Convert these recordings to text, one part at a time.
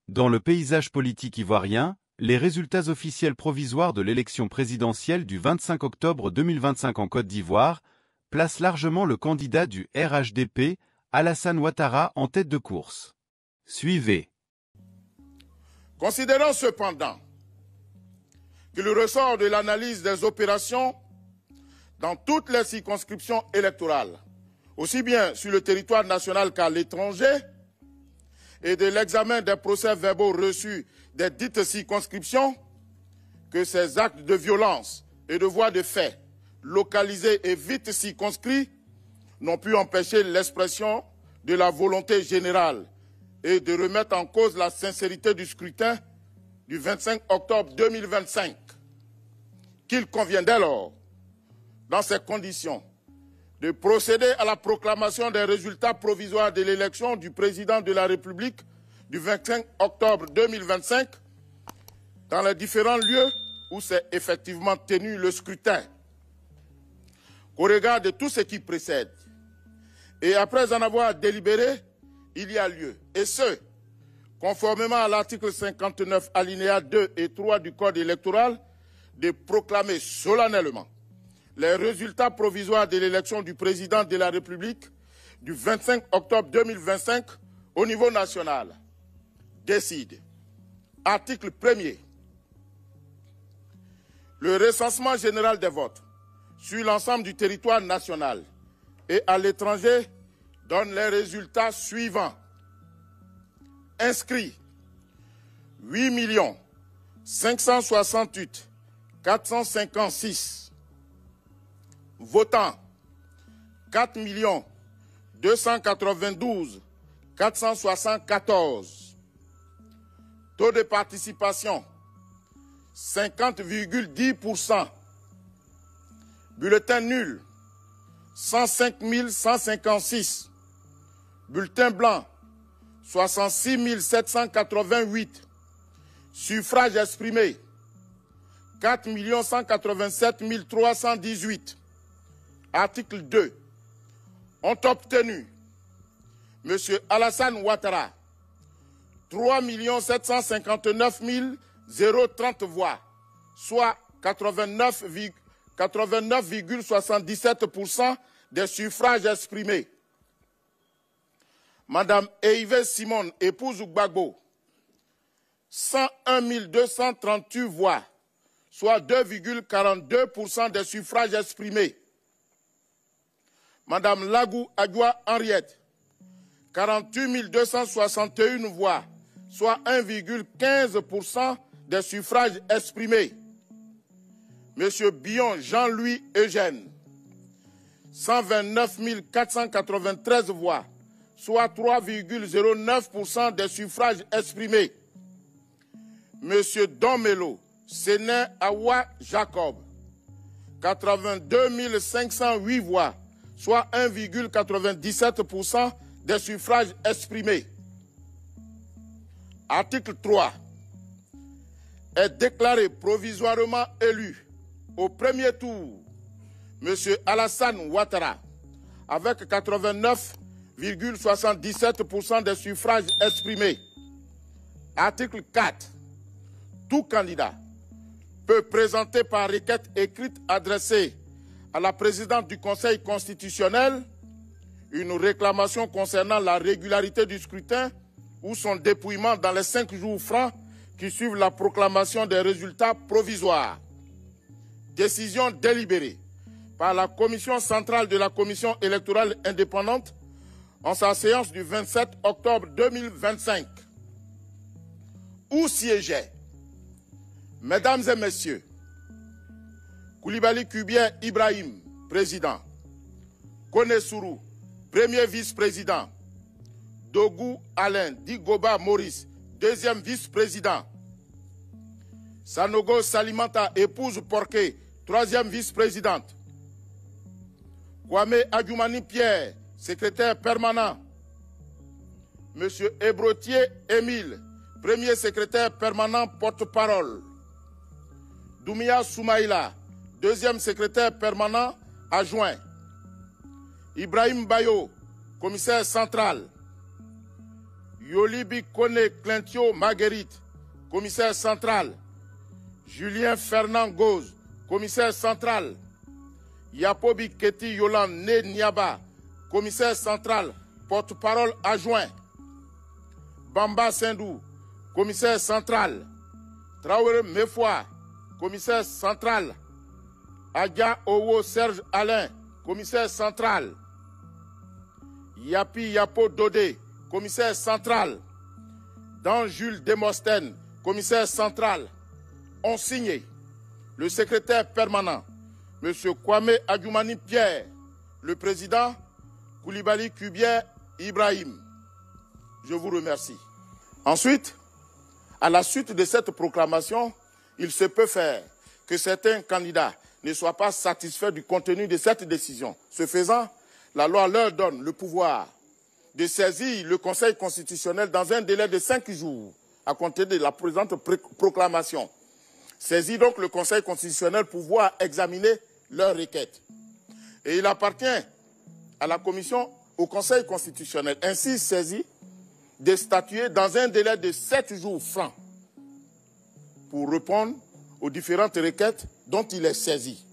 Dans le paysage politique ivoirien, les résultats officiels provisoires de l'élection présidentielle du 25 octobre 2025 en Côte d'Ivoire placent largement le candidat du RHDP, Alassane Ouattara, en tête de course. Suivez. Considérons cependant qu'il ressort de l'analyse des opérations dans toutes les circonscriptions électorales, aussi bien sur le territoire national qu'à l'étranger, et de l'examen des procès-verbaux reçus des dites circonscriptions, que ces actes de violence et de voies de fait, localisés et vite circonscrits, n'ont pu empêcher l'expression de la volonté générale et de remettre en cause la sincérité du scrutin du 25 octobre 2025. Qu'il convient dès lors, dans ces conditions, de procéder à la proclamation des résultats provisoires de l'élection du président de la République du 25 octobre 2025 dans les différents lieux où s'est effectivement tenu le scrutin. Au regard de tout ce qui précède, et après en avoir délibéré, il y a lieu, et ce, conformément à l'article 59 alinéa 2 et 3 du Code électoral, de proclamer solennellement les résultats provisoires de l'élection du président de la République du 25 octobre 2025 au niveau national. Décide. Article 1er. Le recensement général des votes sur l'ensemble du territoire national et à l'étranger donne les résultats suivants. Inscrits 8 568 456. Votants 4 292 474. Taux de participation 50,10%. Bulletin nul 105 156. Bulletin blanc 66 788. Suffrage exprimé 4 187 318. Article 2. Ont obtenu M. Alassane Ouattara 3 759 030 voix, soit 89,77% des suffrages exprimés. Madame Eive Simone, épouse Gbagbo, 101 238 voix, soit 2,42% des suffrages exprimés. Madame Lagou Adjoua Henriette, 48 261 voix, soit 1,15% des suffrages exprimés. Monsieur Bion Jean-Louis Eugène, 129 493 voix, soit 3,09% des suffrages exprimés. Monsieur Domelo Séné Awa Jacob, 82 508 voix, soit 1,97% des suffrages exprimés. Article 3. Est déclaré provisoirement élu au premier tour M. Alassane Ouattara avec 89,77% des suffrages exprimés. Article 4. Tout candidat peut présenter par requête écrite adressée à la présidente du Conseil constitutionnel une réclamation concernant la régularité du scrutin ou son dépouillement dans les 5 jours francs qui suivent la proclamation des résultats provisoires. Décision délibérée par la Commission centrale de la Commission électorale indépendante en sa séance du 27 octobre 2025. Où siégeait, Mesdames et Messieurs, Koulibaly Kubien Ibrahim, président, Kone Sourou, premier vice-président, Dogou Alain Digoba Maurice, deuxième vice-président, Sanogo Salimata, épouse Porquet, troisième vice-présidente, Kwame Adjoumani Pierre, secrétaire permanent, Monsieur Ebrotier Émile, premier secrétaire permanent porte-parole, Doumia Soumaïla, deuxième secrétaire permanent adjoint, Ibrahim Bayo, commissaire central, Yolibi Kone Clintio Marguerite, commissaire central. Julien Fernand Goz, commissaire central. Yapobi Keti Yolande Né Niaba, commissaire central, porte-parole adjoint. Bamba Sindou, commissaire central. Traoré Mefoua, commissaire central. Adja Owo Serge Alain, commissaire central. Yapi Yapo Dodé, commissaire central. Dan Jules Demostène, commissaire central, ont signé le secrétaire permanent, M. Kwame Adjoumani Pierre, le président Koulibaly Kubier Ibrahim. Je vous remercie. Ensuite, à la suite de cette proclamation, il se peut faire que certains candidats ne soient pas satisfaits du contenu de cette décision. Ce faisant, la loi leur donne le pouvoir de saisir le Conseil constitutionnel dans un délai de 5 jours à compter de la présente proclamation. Saisit donc le Conseil constitutionnel pour pouvoir examiner leur requête. Et il appartient à la Commission, au Conseil constitutionnel, ainsi saisi, de statuer dans un délai de 7 jours francs pour répondre aux différentes requêtes dont il est saisi.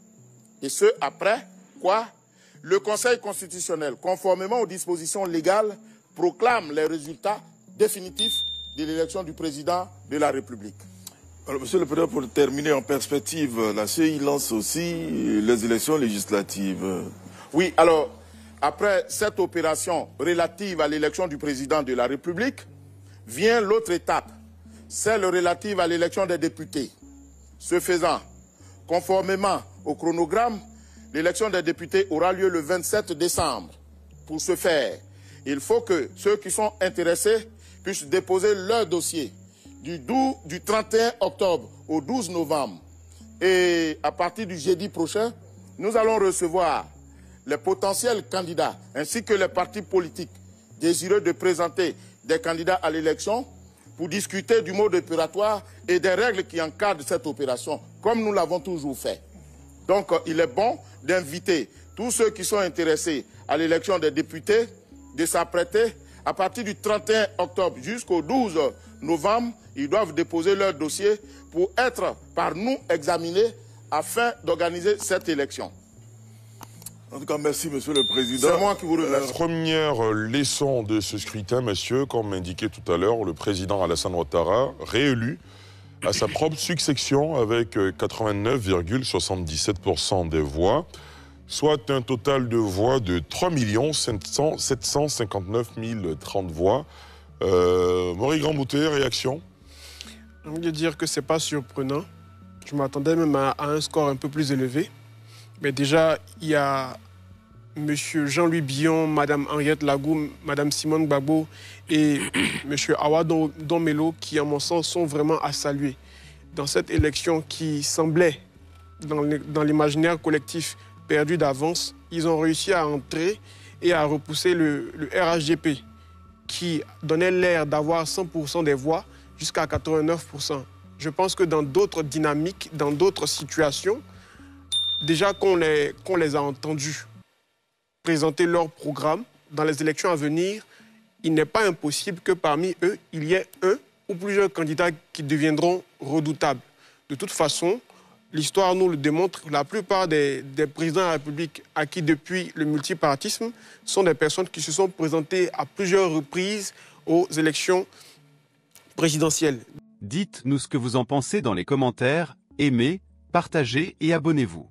Et ce, après quoi, le Conseil constitutionnel, conformément aux dispositions légales, proclame les résultats définitifs de l'élection du président de la République. Alors, Monsieur le Président, pour terminer en perspective, la CEI lance aussi les élections législatives. Oui, alors, après cette opération relative à l'élection du président de la République, vient l'autre étape, celle relative à l'élection des députés. Ce faisant, conformément au chronogramme, l'élection des députés aura lieu le 27 décembre. Pour ce faire, il faut que ceux qui sont intéressés puissent déposer leur dossier du 31 octobre au 12 novembre. Et à partir du jeudi prochain, nous allons recevoir les potentiels candidats ainsi que les partis politiques désireux de présenter des candidats à l'élection pour discuter du mode opératoire et des règles qui encadrent cette opération, comme nous l'avons toujours fait. Donc, il est bon d'inviter tous ceux qui sont intéressés à l'élection des députés de s'apprêter à partir du 31 octobre jusqu'au 12 novembre. Ils doivent déposer leur dossier pour être par nous examinés afin d'organiser cette élection. En tout cas, merci, Monsieur le Président. C'est moi qui vous remercie. Première leçon de ce scrutin, monsieur, comme indiqué tout à l'heure, le président Alassane Ouattara, réélu à sa propre succession avec 89,77% des voix, soit un total de voix de 3 759 030 voix. Maury Grandboutet, réaction? J'ai envie de dire que ce n'est pas surprenant. Je m'attendais même à un score un peu plus élevé. Mais déjà, il y a M. Jean-Louis Billon, Mme Henriette Lagou, Mme Simone Gbagbo et M. Awa Donmelo qui, à mon sens, sont vraiment à saluer. Dans cette élection qui semblait, dans l'imaginaire collectif, perdue d'avance, ils ont réussi à entrer et à repousser le RHDP qui donnait l'air d'avoir 100% des voix jusqu'à 89%. Je pense que dans d'autres dynamiques, dans d'autres situations, déjà qu'on les a entendus présenter leur programme dans les élections à venir, il n'est pas impossible que parmi eux, il y ait un ou plusieurs candidats qui deviendront redoutables. De toute façon, l'histoire nous le démontre, la plupart des présidents de la République acquis depuis le multipartisme sont des personnes qui se sont présentées à plusieurs reprises aux élections présidentielles. Dites-nous ce que vous en pensez dans les commentaires, aimez, partagez et abonnez-vous.